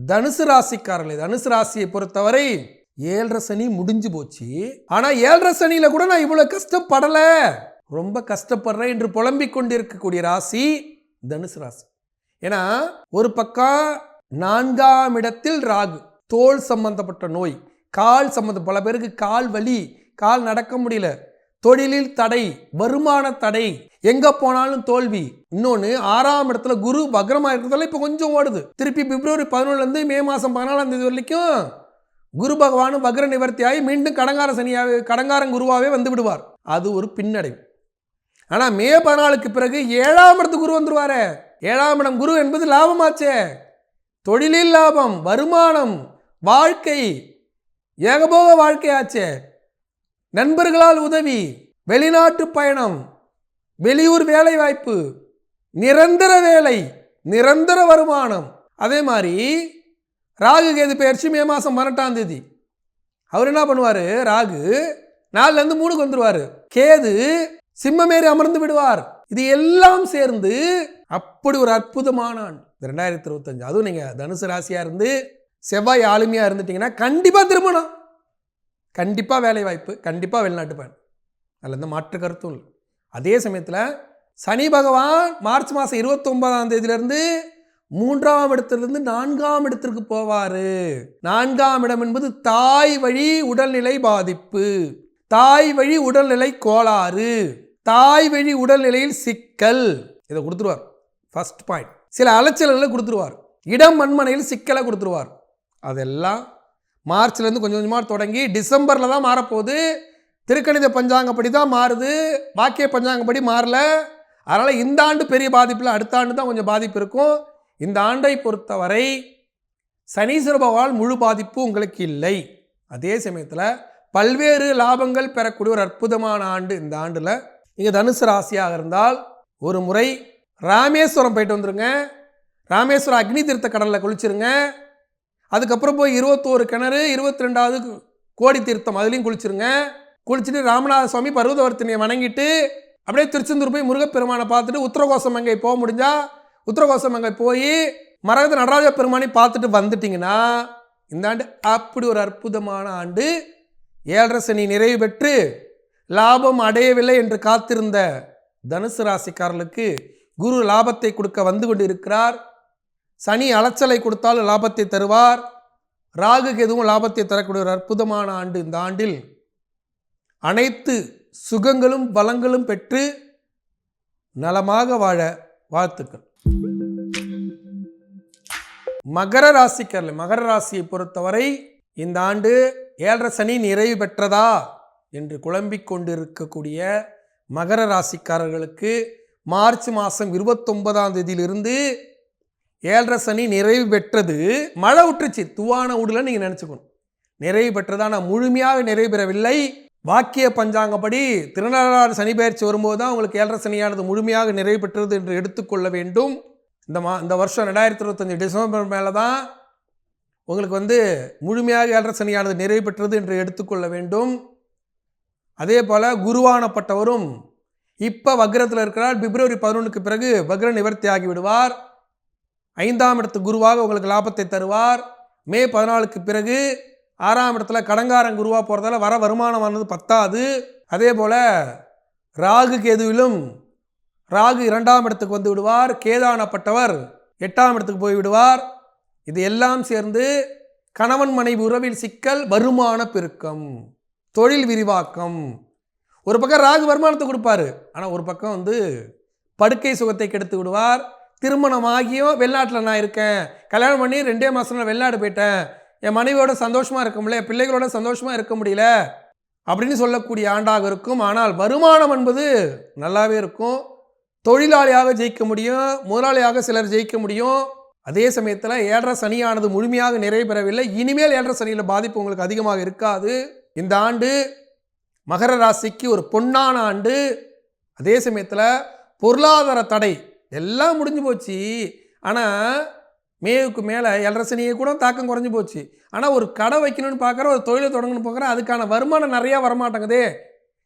தனுசு ராசிக்காரர்கள், தனுசு ராசியை பொறுத்தவரை 7.5 சனி முடிஞ்சு போச்சு. ஆனா 7.5 சனியில கூட நான் இவ்வளவு கஷ்டப்படல, ரொம்ப கஷ்டப்படுறேன் என்று புலம்பிக் கொண்டிருக்கக்கூடிய ராசி தனுசு ராசி. ஏன்னா ஒரு பக்கம் 4ஆம் இடத்தில் ராகு, தோல் சம்பந்தப்பட்ட நோய், கால் சம்பந்த, பல பேருக்கு கால் வலி, கால் நடக்க முடியல, தொழிலில் தடை, வருமான தடை, எங்க போனாலும் தோல்வி. இன்னொன்னு 6ஆம் இடத்துல குரு வக்ரமா இருக்கிறதால இப்ப கொஞ்சம் ஓடுது. திருப்பி பிப்ரவரி 11 இருந்து மே மாசம் 14ஆம் தேதி வரைக்கும் குரு பகவான் வக்ர நிவர்த்தியாகி மீண்டும் கடங்கார சனியாவே, கடங்காரன் குருவாவே வந்து விடுவார். அது ஒரு பின்னடைவு. ஆனா மே 14க்கு பிறகு 7ஆம் இடத்துக்கு குரு வந்துருவாரு. 7ஆம் இடம் குரு என்பது லாபமாச்சே, தொழிலில் லாபம், வருமானம், வாழ்க்கை, ஏகபோக வாழ்க்கையாச்சே, நண்பர்களால் உதவி, வெளிநாட்டு பயணம், வெளியூர் வேலை வாய்ப்பு, நிரந்தர வேலை, நிரந்தர வருமானம். அதே மாதிரி ராகு கேது பெயர்ச்சி மே மாதம் 18ஆம் தேதி. அவர் என்ன பண்ணுவார், ராகு 4லேருந்து 3க்கு வந்துடுவார், கேது சிம்மமேறி அமர்ந்து விடுவார். இது எல்லாம் சேர்ந்து அப்படி ஒரு அற்புதமான ஆண்டு 2025. அதுவும் நீங்கள் தனுசு ராசியாக இருந்து செவ்வாய் ஆளுமையாக இருந்துட்டீங்கன்னா கண்டிப்பாக திருமணம், கண்டிப்பாக வேலை வாய்ப்பு, கண்டிப்பாக வெளிநாட்டு பயணம், அதில் எந்த மாற்று கருத்தும் இல்லை. அதே சமயத்தில் சனி பகவான் மார்ச் மாதம் 29ஆம் தேதியிலிருந்து 3ஆம் இடத்திலிருந்து 4ஆம் இடத்திற்கு போவார். 4ஆம் இடம் என்பது தாய் வழி உடல்நிலை பாதிப்பு, தாய் வழி உடல்நிலை கோளாறு, தாய் வழி உடல்நிலையில் சிக்கல், இதை கொடுத்துருவார். First point. சில அலைச்சல்களை கொடுத்துருவார், இடம் மண்மனையில் சிக்கலை கொடுத்துருவார். அதெல்லாம் மார்ச்லேருந்து கொஞ்சம் கொஞ்சமாக தொடங்கி டிசம்பரில் தான் மாறப்போகுது. திருக்கணித பஞ்சாங்கப்படி தான் மாறுது, வாக்கிய பஞ்சாங்கப்படி மாறல. அதனால் இந்த ஆண்டு பெரிய பாதிப்பில், அடுத்த ஆண்டு தான் கொஞ்சம் பாதிப்பு இருக்கும். இந்த ஆண்டை பொறுத்தவரை சனீஸ்வர பகவான் முழு பாதிப்பு உங்களுக்கு இல்லை. அதே சமயத்தில் பல்வேறு லாபங்கள் பெறக்கூடிய ஒரு அற்புதமான ஆண்டு இந்த ஆண்டில். நீங்கள் தனுசு ராசியாக இருந்தால் ஒரு முறை ராமேஸ்வரம் போயிட்டு வந்துருங்க. ராமேஸ்வரம் அக்னி தீர்த்த கடலில் குளிச்சிருங்க. அதுக்கப்புறம் போய் 21 கிணறு, 22வது கோடி தீர்த்தம், அதுலேயும் குளிச்சிருங்க. குளிச்சுட்டு ராமநாத சுவாமி பர்வதவர்த்தினியை வணங்கிட்டு அப்படியே திருச்செந்தூர் போய் முருகப்பெருமானை பார்த்துட்டு உத்தரகோசமங்கை போக முடிஞ்சா உத்தரகோசமங்கை போய் மரகத நடராஜ பெருமானை பார்த்துட்டு வந்துட்டிங்கன்னா இந்த ஆண்டு அப்படி ஒரு அற்புதமான ஆண்டு. 7.5 சனி நிறைவு பெற்று லாபம் அடையவில்லை என்று காத்திருந்த தனுசு ராசிக்காரர்களுக்கு குரு லாபத்தை கொடுக்க வந்து கொண்டு இருக்கிறார். சனி அலைச்சலை கொடுத்தாலும் லாபத்தை தருவார். ராகுக்கு எதுவும் லாபத்தை தரக்கூடிய ஒரு அற்புதமான ஆண்டு இந்த ஆண்டில். அனைத்து சுகங்களும் பலங்களும் பெற்று நலமாக வாழ வாழ்த்துக்கள். மகர ராசிக்காரர்கள், மகர ராசியை பொறுத்தவரை இந்த ஆண்டு 7.5 சனி நிறைவு பெற்றதா என்று குழம்பிக் கொண்டிருக்கக்கூடிய மகர ராசிக்காரர்களுக்கு மார்ச் மாதம் 29ஆம் தேதியிலிருந்து 7.5 சனி நிறைவு பெற்றது. மழை விட்டுருச்சு, துவான ஊடல நீங்கள் நினச்சிக்கணும். நிறைவு பெற்றதா, நான் முழுமையாக நிறைவு பெறவில்லை. வாக்கிய பஞ்சாங்கப்படி திருநள்ளாறு சனி பெயர்ச்சி வரும்போது தான் உங்களுக்கு 7.5 சனியானது முழுமையாக நிறைவு பெற்றது என்று எடுத்துக்கொள்ள வேண்டும். இந்த வருஷம் 2025 டிசம்பர் மேலே தான் உங்களுக்கு முழுமையாக 7.5 சனியானது நிறைவு பெற்றது என்று எடுத்துக்கொள்ள வேண்டும். அதே போல் குருவானப்பட்டவரும் இப்போ வக்ரத்தில் இருக்கிறார். பிப்ரவரி 11க்கு பிறகு வக்ர நிவர்த்தி ஆகி விடுவார். 5ஆம் இடத்து குருவாக உங்களுக்கு லாபத்தை தருவார். மே 14க்கு பிறகு 6ஆம் இடத்துல கடங்காரன் குருவாக போகிறதால வர வருமானமானது பத்தாது. அதே போல் ராகு கேதுவிலும் ராகு 2ஆம் இடத்துக்கு வந்து விடுவார். கேதானப்பட்டவர் 8ஆம் இடத்துக்கு போய் விடுவார். இது எல்லாம் சேர்ந்து கணவன் மனைவி உறவில் சிக்கல், வருமான பெருக்கம், தொழில் விரிவாக்கம். ஒரு பக்கம் ராகு வருமானத்தை கொடுப்பாரு, ஆனால் ஒரு பக்கம் படுக்கை சுகத்தை கெடுத்து விடுவார். திருமணமாகியும் வெளிநாட்டில் நான் இருக்கேன், கல்யாணம் பண்ணி 2 மாதம் வெளிநாடு போயிட்டேன், என் மனைவியோட சந்தோஷமாக இருக்க முடியல, பிள்ளைகளோட சந்தோஷமாக இருக்க முடியல அப்படின்னு சொல்லக்கூடிய ஆண்டாக இருக்கும். ஆனால் வருமானம் என்பது நல்லாவே இருக்கும். தொழிலாளியாக ஜெயிக்க முடியும், முதலாளியாக சிலர் ஜெயிக்க முடியும். அதே சமயத்தில் 7.5 சனியானது முழுமையாக நிறைவு பெறவில்லை. இனிமேல் 7.5 சனியில் பாதிப்பு உங்களுக்கு அதிகமாக இருக்காது. இந்த ஆண்டு மகர ராசிக்கு ஒரு பொன்னான ஆண்டு. அதே சமயத்தில் பொருளாதார தடை எல்லாம் முடிஞ்சு போச்சு. ஆனால் மேவுக்கு மேலே 7.5 சனியை கூட தாக்கம் குறைஞ்சி போச்சு. ஆனால் ஒரு கடை வைக்கணும்னு பார்க்குற, ஒரு தொழிலை தொடங்கணும்னு பார்க்குற, அதுக்கான வருமானம் நிறையா வரமாட்டேங்குதே,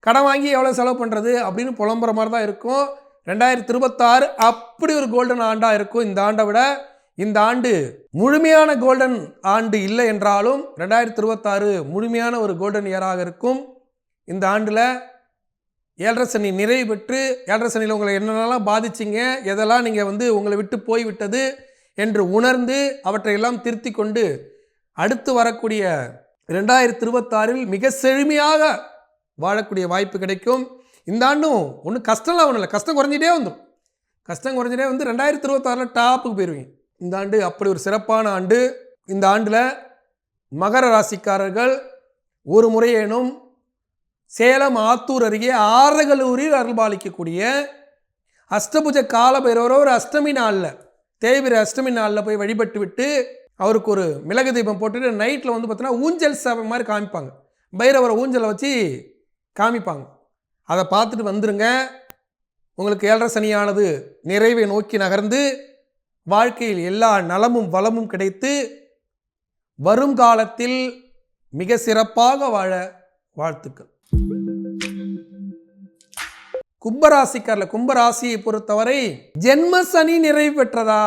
கடன் வாங்கி எவ்வளோ செலவு பண்ணுறது அப்படின்னு புலம்புற மாதிரி தான் இருக்கும். 2026 அப்படி ஒரு கோல்டன் ஆண்டாக இருக்கும். இந்த ஆண்டை விட இந்த ஆண்டு முழுமையான கோல்டன் ஆண்டு இல்லை என்றாலும் 2026 முழுமையான ஒரு கோல்டன் இயராக இருக்கும். இந்த ஆண்டில் ஏழரை சனி நிறைவு பெற்று, ஏழரை சனியில் உங்களை என்னென்னலாம் பாதிச்சிங்க, எதெல்லாம் நீங்கள் உங்களை விட்டு போய்விட்டது என்று உணர்ந்து அவற்றையெல்லாம் திருத்தி கொண்டு அடுத்து வரக்கூடிய 2026 மிக செழுமையாக வாழக்கூடிய வாய்ப்பு கிடைக்கும். இந்த ஆண்டும் ஒன்றும் கஷ்டம்லாம் ஒன்றும் இல்லை, கஷ்டம் குறைஞ்சிட்டே வந்துடும். கஷ்டம் குறைஞ்சிட்டே 2026 டாப்புக்கு போயிடுவீங்க. இந்த ஆண்டு அப்படி ஒரு சிறப்பான ஆண்டு. இந்த ஆண்டில் மகர ராசிக்காரர்கள் ஒரு முறையேனும் சேலம் ஆத்தூர் அருகே ஆரகலூரில் அருள்பாலிக்கக்கூடிய அஷ்டபுஜ காலபைரவரை ஒரு அஷ்டமி நாளில், தேய்பிரை அஷ்டமி நாளில் போய் வழிபட்டு விட்டு அவருக்கு ஒரு மிளகு தீபம் போட்டுட்டு நைட்டில் பார்த்தீங்கன்னா ஊஞ்சல் சேவை மாதிரி காமிப்பாங்க. பைரவரை ஊஞ்சலை வச்சு காமிப்பாங்க. அதை பார்த்துட்டு வந்துருங்க. உங்களுக்கு ஏழரை சனியானது நிறைவை நோக்கி நகர்ந்து வாழ்க்கையில் எல்லா நலமும் வளமும் கிடைத்து வருங்காலத்தில் மிக சிறப்பாக வாழ வாழ்த்துக்கள். கும்பராசிக்காரில் கும்பராசியை பொறுத்தவரை ஜென்ம சனி நிறைவு பெற்றதா?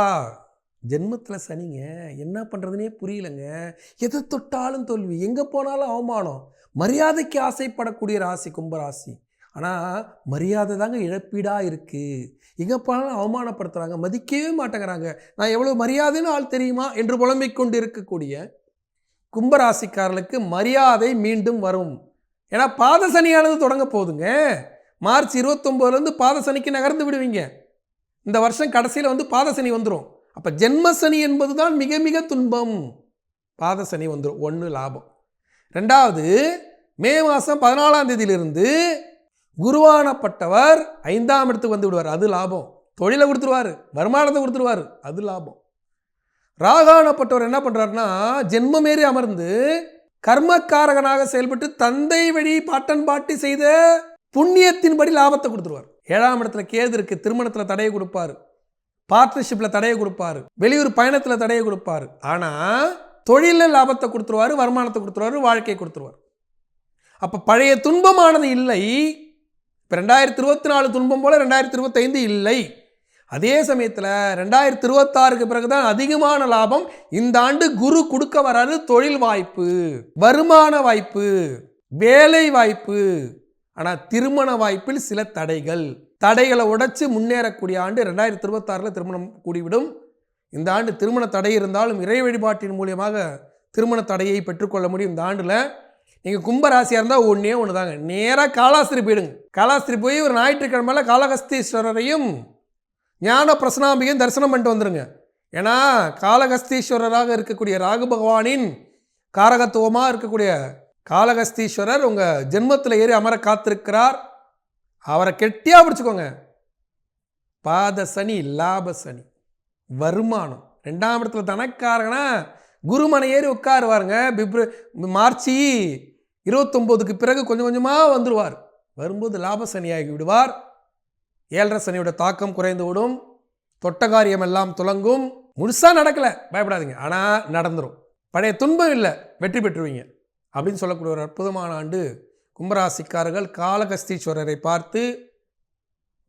ஜென்மத்தில் சனிங்க, என்ன பண்ணுறதுனே புரியலங்க. எதை தொட்டாலும் தோல்வி, எங்கே போனாலும் அவமானம். மரியாதைக்கு ஆசைப்படக்கூடிய ராசி கும்பராசி. ஆனால் மரியாதை தாங்க இழப்பீடாக இருக்குது. எங்கே போனாலும் அவமானப்படுத்துகிறாங்க, மதிக்கவே மாட்டேங்கிறாங்க. நான் எவ்வளோ மரியாதைன்னு ஆள் தெரியுமா என்று புலம்பிக் கொண்டு இருக்கக்கூடிய கும்பராசிக்காரர்களுக்கு மரியாதை மீண்டும் வரும். ஏன்னா பாத சனியானது தொடங்க போகுதுங்க. மார்ச் 29 பாத சனிக்கு நகர்ந்து விடுவீங்க. இந்த வருஷம் கடைசியில் பாத சனி வந்துடும். அப்போ ஜென்ம சனி என்பது தான் மிக மிக துன்பம். பாத சனி வந்துடும். 1 லாபம். 2வது, மே மாதம் 14ஆம் தேதியிலிருந்து குருவானப்பட்டவர் 5ஆம் இடத்துக்கு வந்து விடுவார். அது லாபம். தொழிலை கொடுத்துருவார், வருமானத்தை கொடுத்துருவார், அது லாபம். ராகானப்பட்டவர் என்ன பண்ணுறாருன்னா ஜென்மமேறி அமர்ந்து கர்மக்காரகனாக செயல்பட்டு தந்தை வழி பாட்டன் பாட்டி செய்த புண்ணியத்தின்படி லாபத்தை கொடுத்துருவார். 7ஆம் இடத்துல கேது இருக்கு. திருமணத்தில் தடையை கொடுப்பார், பார்ட்னர்ஷிப்பில் தடையை கொடுப்பார், வெளியூர் பயணத்தில் தடையை கொடுப்பார். ஆனால் தொழிலில் லாபத்தை கொடுத்துருவார், வருமானத்தை கொடுத்துருவார், வாழ்க்கையை கொடுத்துருவார். அப்போ பழைய துன்பமானது இல்லை. இப்போ 2024 துன்பம் போல 2025 இல்லை. அதே சமயத்தில் 2026க்கு பிறகுதான் அதிகமான லாபம். இந்த ஆண்டு குரு கொடுக்க வராது. தொழில் வாய்ப்பு, வருமான வாய்ப்பு, வேலை வாய்ப்பு. ஆனால் திருமண வாய்ப்பில் சில தடைகளை உடைச்சு முன்னேறக்கூடிய ஆண்டு 2026 திருமணம் கூடிவிடும். இந்த ஆண்டு திருமண தடை இருந்தாலும் இறை வழிபாட்டின் மூலியமாக திருமண தடையை பெற்றுக்கொள்ள முடியும். இந்த ஆண்டில் நீங்கள் கும்பராசியாக இருந்தால் ஒன்று தாங்க, நேராக காலாஸ்திரி போயிடுங்க. காலாஸ்திரி போய் ஒரு ஞாயிற்றுக்கிழமையில காளகஸ்தீஸ்வரரையும் ஞான பிரசனாம்பிகையும் தரிசனம் பண்ணிட்டு வந்துருங்க. ஏன்னா காளகஸ்தீஸ்வரராக இருக்கக்கூடிய ராகு பகவானின் காரகத்துவமாக இருக்கக்கூடிய காளகஸ்தீஸ்வரர் உங்கள் ஜென்மத்தில் ஏறி அமர காத்திருக்கிறார். அவரை கெட்டியாக பிடிச்சிக்கோங்க. பாத சனி, லாப சனி, வருமானம். 2ஆம் இடத்துல தனக்காரங்கன்னா குருமனை ஏறி உட்காருவாருங்க. மார்ச் 29க்கு பிறகு கொஞ்சம் கொஞ்சமாக வந்துடுவார். வரும்போது லாப சனியாகி விடுவார். ஏழரை சனியோட தாக்கம் குறைந்து விடும். தொட்ட காரியம் எல்லாம் துலங்கும். முழுசாக நடக்கலை, பயப்படாதீங்க. ஆனால் நடந்துடும். பழைய துன்பம் இல்லை, வெற்றி பெற்றுவீங்க அப்படின்னு சொல்லக்கூடிய ஒரு அற்புதமான ஆண்டு. கும்பராசிக்காரர்கள் காளகஸ்தீஸ்வரரை பார்த்து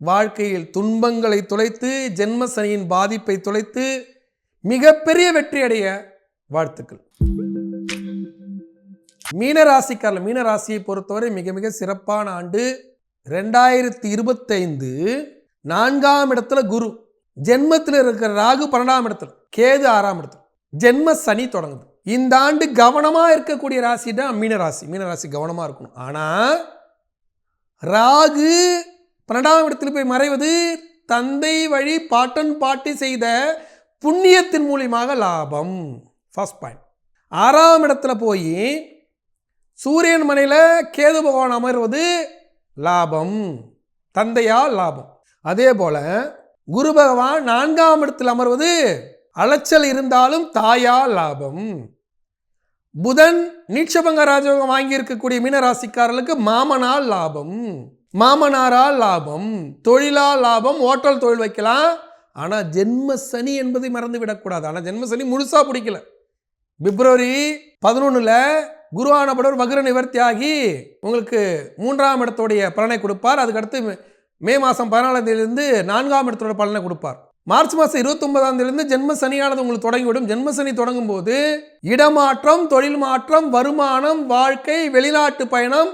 வாழ்க்கையில் துன்பங்களை துளைத்து ஜென்ம சனியின் பாதிப்பை துளைத்து மிகப்பெரிய வெற்றி அடைய வாழ்த்துக்கள். மீனராசிக்காரர்கள், மீனராசியை பொறுத்தவரை மிக மிக சிறப்பான ஆண்டு. 2025 4ஆம் இடத்துல குரு, ஜென்மத்தில் இருக்கிற ராகு 12ஆம் இடத்துல, கேது 6ஆம் இடத்துல, ஜென்ம சனி தொடங்குது. இந்த ஆண்டு கவனமாக இருக்கக்கூடிய ராசி தான் மீனராசி. மீனராசி கவனமாக இருக்கணும். ஆனால் ராகு 12ஆம் இடத்துல போய் மறைவது தந்தை வழி பாட்டன் பாட்டி செய்த புண்ணியத்தின் மூலியமாக லாபம். First point. 6ஆம் இடத்துல போய் சூரியன் மனையில் கேது பகவான் அமர்வது லாபம், தந்தையால் லாபம். அதே போல குரு பகவான் 4ஆம் இடத்தில் அமர்வது அலைச்சல் இருந்தாலும் தாயால் லாபம். புதன் நீட்சபங்க ராஜயோகம் வாங்கி இருக்கக்கூடிய மீனராசிக்காரர்களுக்கு மாமனால் லாபம், மாமனாரால் லாபம், தொழிலால் லாபம். ஹோட்டல் தொழில் வைக்கலாம். ஆனால் ஜென்ம சனி என்பதை மறந்து விடக்கூடாது. ஆனால் ஜென்ம சனி முழுசாக பிடிக்கல. பிப்ரவரி 11 குருவானப்படவர் வக்ர நிவர்த்தி ஆகி உங்களுக்கு 3ஆம் இடத்துடைய பலனை கொடுப்பார். அதுக்கடுத்து மே மாதம் 14ஆம் தேதியிலிருந்து 4ஆம் இடத்தோட பலனை கொடுப்பார். மார்ச் மாதம் 29ஆம் தேதியிலிருந்து ஜென்ம சனியானது உங்களுக்கு தொடங்கிவிடும். ஜென்ம சனி தொடங்கும் போது இடமாற்றம், தொழில் மாற்றம், வருமானம், வாழ்க்கை, வெளிநாட்டு பயணம்,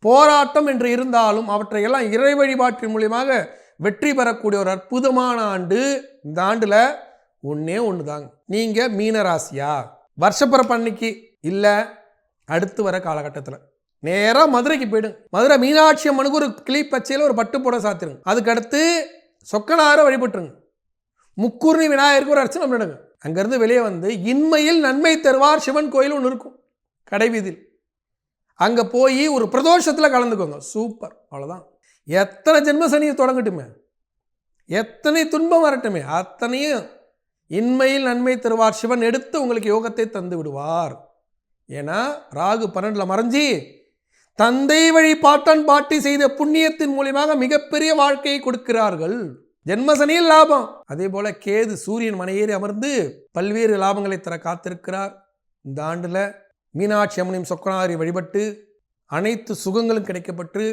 போராட்டம் என்று இருந்தாலும் அவற்றையெல்லாம் இறை வழிபாட்டின் மூலியமாக வெற்றி பெறக்கூடிய ஒரு அற்புதமான ஆண்டு. இந்த ஆண்டில் ஒன்றே ஒன்று தாங்க. நீங்கள் மீனராசியா? வருஷப்பிறப்பு அன்னைக்கு இல்லை, அடுத்து வர காலகட்டத்தில் நேராக மதுரைக்கு போயிடுங்க. மதுரை மீனாட்சி அம்மனுக்கு ஒரு கிளி பச்சையில் ஒரு பட்டு போட சாத்திருங்க. அதுக்கடுத்து சொக்கனாரை வழிபட்டுருங்க. முக்கூர்ணி விநாயகருக்கு ஒரு அர்ச்சனை பண்ணிடுங்க. அங்கேருந்து வெளியே வந்து இன்மையில் நன்மை தருவார் சிவன் கோயில் ஒன்று இருக்கும் கடைவீதியில். அங்கே போய் ஒரு பிரதோஷத்தில் கலந்துக்கோங்க. சூப்பர். அவ்வளோதான். எத்தனை ஜென்ம சனியை தொடங்கட்டுமே, எத்தனை துன்பம் வரட்டுமே, அத்தனையும் இன்மையில் நன்மை தருவார் சிவன் எடுத்து உங்களுக்கு யோகத்தை தந்து விடுவார். ஏன்னா ராகு 12ல் மறைஞ்சி தந்தை வழி பாட்டன் பாட்டி செய்த புண்ணியத்தின் மூலியமாக மிகப்பெரிய வாழ்க்கையை கொடுக்கிறார்கள். ஜென்மசனியில் லாபம். அதே போல கேது சூரியன் மனையேறி அமர்ந்து பல்வேறு லாபங்களை தர காத்திருக்கிறார். இந்த ஆண்டில் மீனாட்சி அம்மனையும் சொக்கனாரை வழிபட்டு அனைத்து சுகங்களும் கிடைக்கப்பட்டு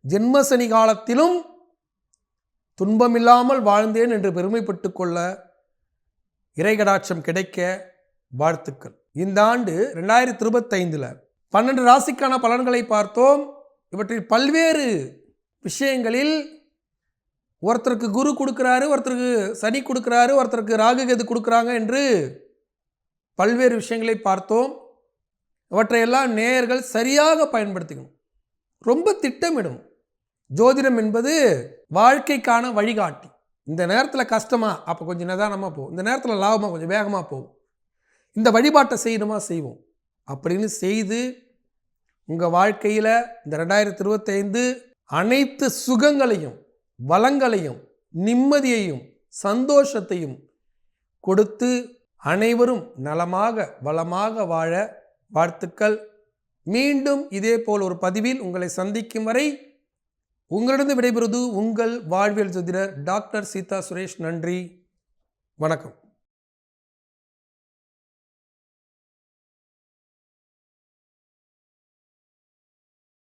ஜென்மசனி காலத்திலும் துன்பமில்லாமல் வாழ்ந்தேன் என்று பெருமைப்பட்டு கொள்ள இறைகடாட்சம் கிடைக்க வாழ்த்துக்கள். இந்த ஆண்டு 2025 12 ராசிக்கான பலன்களை பார்த்தோம். இவற்றில் பல்வேறு விஷயங்களில் ஒருத்தருக்கு குரு கொடுக்குறாரு, ஒருத்தருக்கு சனி கொடுக்குறாரு, ஒருத்தருக்கு ராகு கேது கொடுக்குறாங்க என்று பல்வேறு விஷயங்களை பார்த்தோம். இவற்றையெல்லாம் நேயர்கள் சரியாக பயன்படுத்திக்கணும். ரொம்ப திட்டமிடும். ஜோதிடம் என்பது வாழ்க்கைக்கான வழிகாட்டி. இந்த நேரத்தில் கஷ்டமா, அப்போ கொஞ்சம் நிதானமாக போகும். இந்த நேரத்தில் லாபமாக கொஞ்சம் வேகமாக போகும். இந்த வழிபாட்டை செய்யணுமா செய்வோம் அப்படின்னு செய்து உங்கள் வாழ்க்கையில் இந்த 2025 அனைத்து சுகங்களையும் வளங்களையும் நிம்மதியையும் சந்தோஷத்தையும் கொடுத்து அனைவரும் நலமாக வளமாக வாழ வாழ்த்துக்கள். மீண்டும் இதே போல் ஒரு பதிவில் உங்களை சந்திக்கும் வரை உங்களிடம் விடைபெறுவது உங்கள் வாழ்வியல் ஜோதிடர் டாக்டர் சீதா சுரேஷ். நன்றி, வணக்கம்.